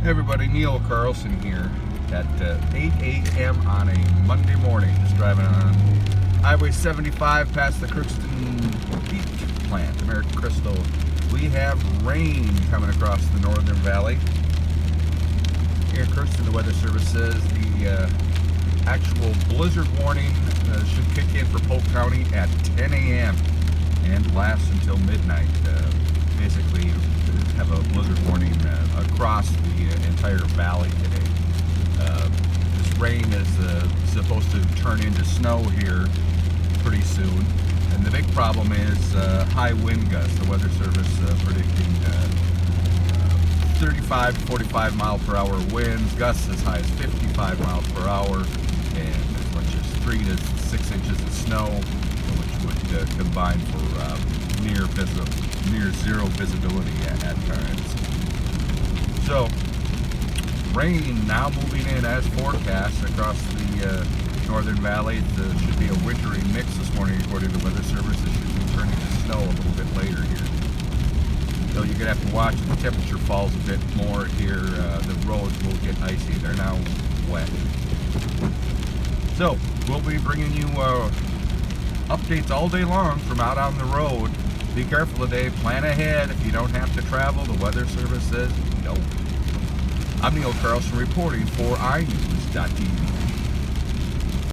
Hey everybody, Neil Carlson here at 8 a.m. on a Monday morning, just driving on Highway 75 past the Crookston Peak plant, American Crystal. We have rain coming across the northern valley. Here in Crookston, the Weather Service says the actual blizzard warning should kick in for Polk County at 10 a.m. and last until midnight. Basically, have a blizzard warning across the entire valley today. This rain is supposed to turn into snow here pretty soon, and the big problem is high wind gusts. The Weather Service predicting 35 to 45 mile per hour winds, gusts as high as 55 miles per hour, and as much as 3 to 6 inches of snow, which would combine for near zero visibility at times. So, rain now moving in as forecast across the northern valley. It should be a wintry mix this morning according to the Weather Service. It should be turning to snow a little bit later here. So you're going to have to watch if the temperature falls a bit more here. The roads will get icy. They're now wet. So, we'll be bringing you updates all day long from out on the road. Be careful today. Plan ahead. If you don't have to travel, the Weather Service says no. I'm Neil Carlson reporting for iNews.tv.